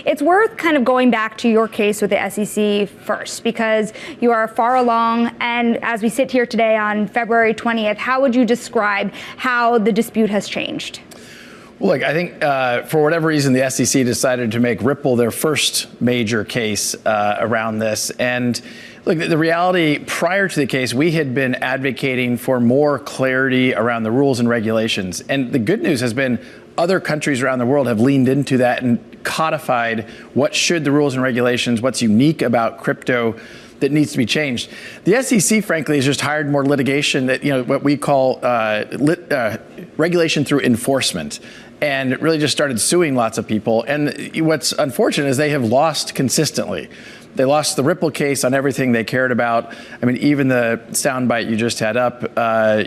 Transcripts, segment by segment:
It's worth kind of going back to your case with the SEC first, because you are far along, and as we sit here today on February 20th, how would you describe how the dispute has changed? Well, look, I think for whatever reason, the SEC decided to make Ripple their first major case around this. And look, the reality prior to the case, we had been advocating for more clarity around the rules and regulations. And the good news has been other countries around the world have leaned into that and codified what should the rules and regulations, what's unique about crypto that needs to be changed. The SEC, frankly, has just hired more litigation that, what we call regulation through enforcement, and really just started suing lots of people. And what's unfortunate is they have lost consistently. They lost the Ripple case on everything they cared about. I mean, even the soundbite you just had up,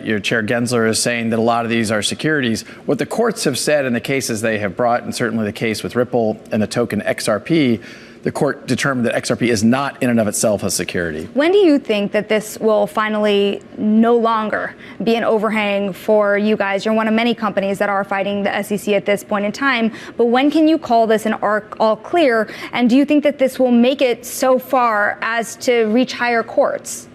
your Chair Gensler is saying that a lot of these are securities. What the courts have said in the cases they have brought, and certainly the case with Ripple and the token XRP, the court determined that XRP is not in and of itself a security. When do you think that this will finally no longer be an overhang for you guys? You're one of many companies that are fighting the SEC at this point in time, but when can you call this an all clear? And do you think that this will make it so far as to reach higher courts?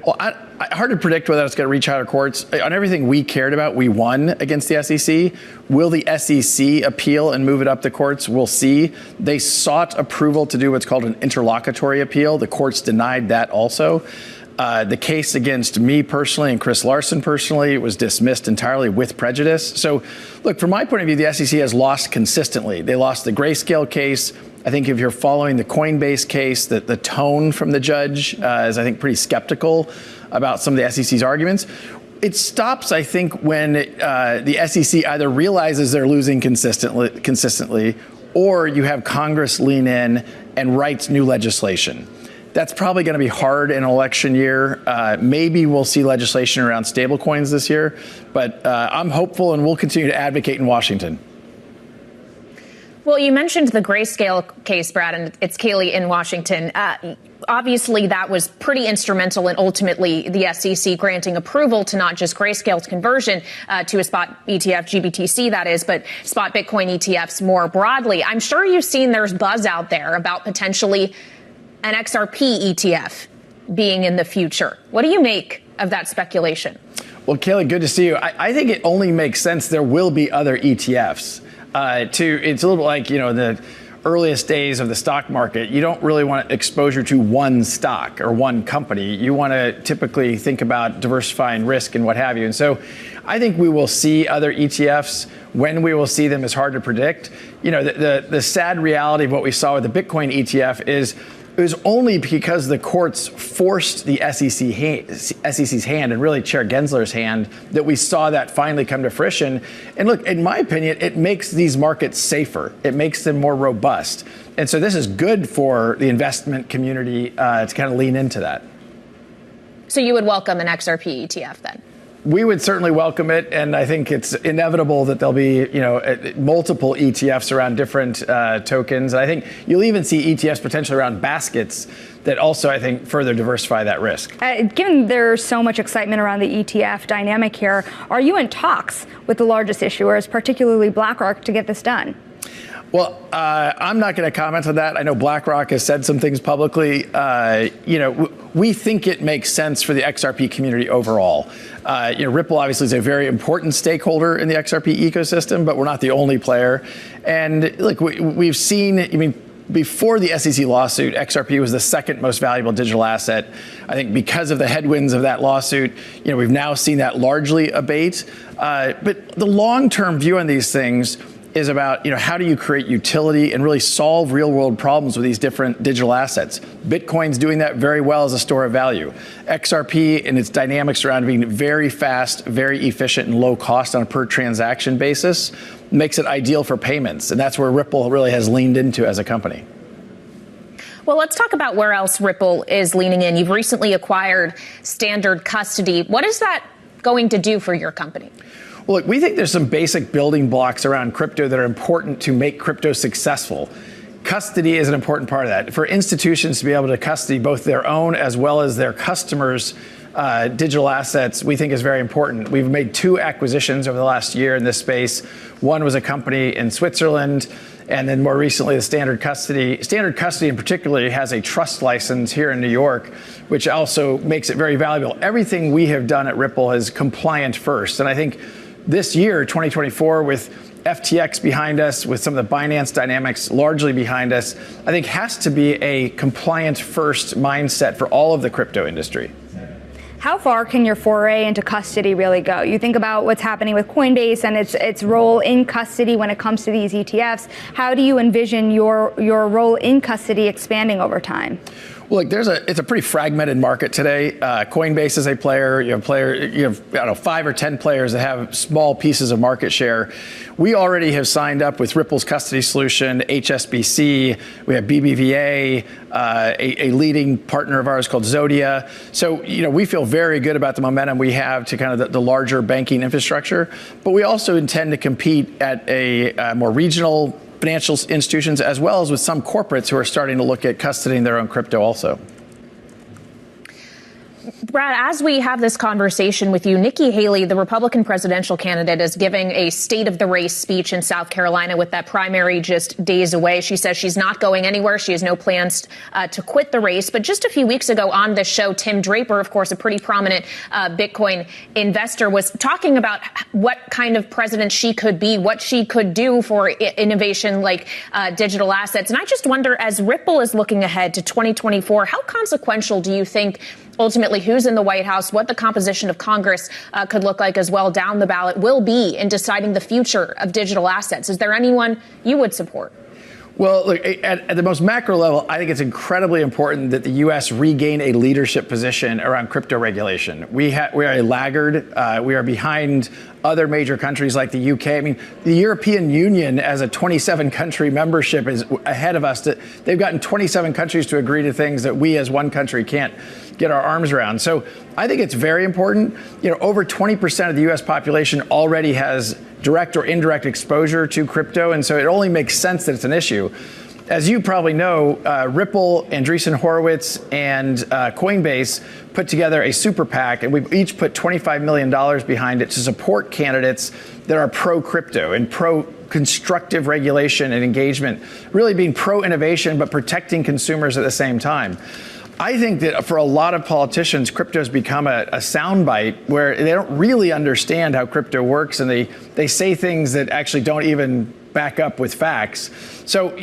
Well, hard to predict whether it's going to reach higher courts. On everything we cared about, we won against the SEC. Will the SEC appeal and move it up the courts? We'll see. They sought approval to do what's called an interlocutory appeal. The courts denied that also. The case against me personally and Chris Larson personally was dismissed entirely with prejudice. So, look, from my point of view, the SEC has lost consistently. They lost the Grayscale case. I think if you're following the Coinbase case, that the tone from the judge is, I think, pretty skeptical about some of the SEC's arguments. It stops, I think, when the SEC either realizes they're losing consistently, or you have Congress lean in and writes new legislation. That's probably going to be hard in an election year. Maybe we'll see legislation around stablecoins this year, but I'm hopeful, and we'll continue to advocate in Washington. Well, you mentioned the Grayscale case, Brad, and it's Kayleigh in Washington. Obviously, that was pretty instrumental in ultimately the SEC granting approval to not just Grayscale's conversion to a spot ETF, GBTC that is, but spot Bitcoin ETFs more broadly. I'm sure you've seen there's buzz out there about potentially an XRP ETF being in the future. What do you make of that speculation? Well, Kayleigh, good to see you. I think it only makes sense there will be other ETFs. It's a little like, the earliest days of the stock market. You don't really want exposure to one stock or one company. You want to typically think about diversifying risk and what have you. And so I think we will see other ETFs. When we will see them is hard to predict. The sad reality of what we saw with the Bitcoin ETF is it was only because the courts forced the SEC's hand, and really Chair Gensler's hand, that we saw that finally come to fruition. And look, in my opinion, it makes these markets safer. It makes them more robust. And so this is good for the investment community to kind of lean into that. So you would welcome an XRP ETF then? We would certainly welcome it, and I think it's inevitable that there'll be, multiple ETFs around different tokens. And I think you'll even see ETFs potentially around baskets that also, I think, further diversify that risk. Given there's so much excitement around the ETF dynamic here, are you in talks with the largest issuers, particularly BlackRock, to get this done? Well, I'm not going to comment on that. I know BlackRock has said some things publicly. We think it makes sense for the XRP community overall. Ripple obviously is a very important stakeholder in the XRP ecosystem, but we're not the only player. And look, we've seen, before the SEC lawsuit, XRP was the second most valuable digital asset. I think because of the headwinds of that lawsuit, we've now seen that largely abate. But the long-term view on these things is about, how do you create utility and really solve real world problems with these different digital assets? Bitcoin's doing that very well as a store of value. XRP and its dynamics around being very fast, very efficient, and low cost on a per transaction basis makes it ideal for payments. And that's where Ripple really has leaned into as a company. Well, let's talk about where else Ripple is leaning in. You've recently acquired Standard Custody. What is that going to do for your company? Well, look, we think there's some basic building blocks around crypto that are important to make crypto successful. Custody is an important part of that. For institutions to be able to custody both their own as well as their customers' digital assets, we think is very important. We've made 2 acquisitions over the last year in this space. One was a company in Switzerland, and then more recently, the Standard Custody. Standard Custody in particular has a trust license here in New York, which also makes it very valuable. Everything we have done at Ripple is compliant first. And I think this year, 2024, with FTX behind us, with some of the Binance dynamics largely behind us, I think has to be a compliant first mindset for all of the crypto industry. How far can your foray into custody really go? You think about what's happening with Coinbase and its role in custody when it comes to these ETFs. How do you envision your role in custody expanding over time? Well, look, it's a pretty fragmented market today. Coinbase is a player. You have I don't know, 5 or 10 players that have small pieces of market share. We already have signed up with Ripple's custody solution, HSBC. We have BBVA, a leading partner of ours called Zodia. So, we feel very good about the momentum we have to kind of the larger banking infrastructure. But we also intend to compete at a more regional financial institutions, as well as with some corporates who are starting to look at custodying their own crypto also. Brad, as we have this conversation with you, Nikki Haley, the Republican presidential candidate, is giving a state of the race speech in South Carolina with that primary just days away. She says she's not going anywhere. She has no plans to quit the race. But just a few weeks ago on this show, Tim Draper, of course, a pretty prominent Bitcoin investor, was talking about what kind of president she could be, what she could do for innovation like digital assets. And I just wonder, as Ripple is looking ahead to 2024, how consequential do you think ultimately who's in the White House, what the composition of Congress could look like as well down the ballot will be in deciding the future of digital assets? Is there anyone you would support? Well, look, at the most macro level, I think it's incredibly important that the U.S. regain a leadership position around crypto regulation. We are a laggard. We are behind other major countries like the U.K. I mean, the European Union as a 27-country membership is ahead of us. They've gotten 27 countries to agree to things that we as one country can't get our arms around. So I think it's very important. Over 20% of the U.S. population already has direct or indirect exposure to crypto, and so it only makes sense that it's an issue. As you probably know, Ripple, Andreessen Horowitz, and Coinbase put together a super PAC, and we've each put $25 million behind it to support candidates that are pro-crypto and pro-constructive regulation and engagement, really being pro-innovation but protecting consumers at the same time. I think that for a lot of politicians, crypto has become a soundbite where they don't really understand how crypto works, and they say things that actually don't even back up with facts. So,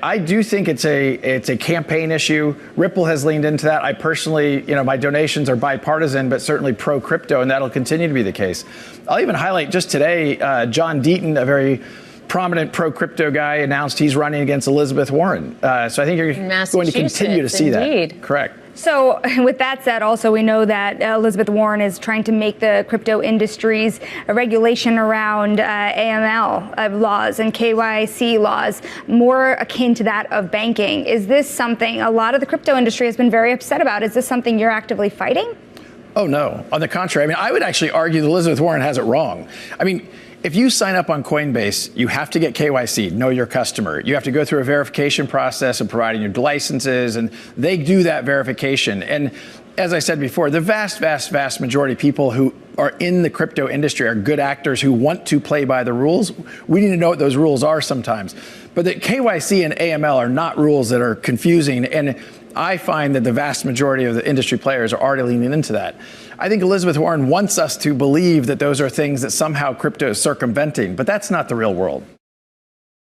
I do think it's a campaign issue. Ripple has leaned into that. I personally, my donations are bipartisan, but certainly pro-crypto, and that'll continue to be the case. I'll even highlight just today, John Deaton, a very prominent pro-crypto guy, announced he's running against Elizabeth Warren. So I think you're going to continue to see that. Correct. So with that said, also we know that Elizabeth Warren is trying to make the crypto industry's regulation around AML laws and KYC laws more akin to that of banking. Is this something a lot of the crypto industry has been very upset about? Is this something you're actively fighting? Oh, no. On the contrary. I would actually argue that Elizabeth Warren has it wrong. If you sign up on Coinbase, you have to get KYC, know your customer. You have to go through a verification process of providing your licenses, and they do that verification. And as I said before, the vast, vast, vast majority of people who are in the crypto industry are good actors who want to play by the rules. We need to know what those rules are sometimes. But the KYC and AML are not rules that are confusing, and I find that the vast majority of the industry players are already leaning into that. I think Elizabeth Warren wants us to believe that those are things that somehow crypto is circumventing, but that's not the real world.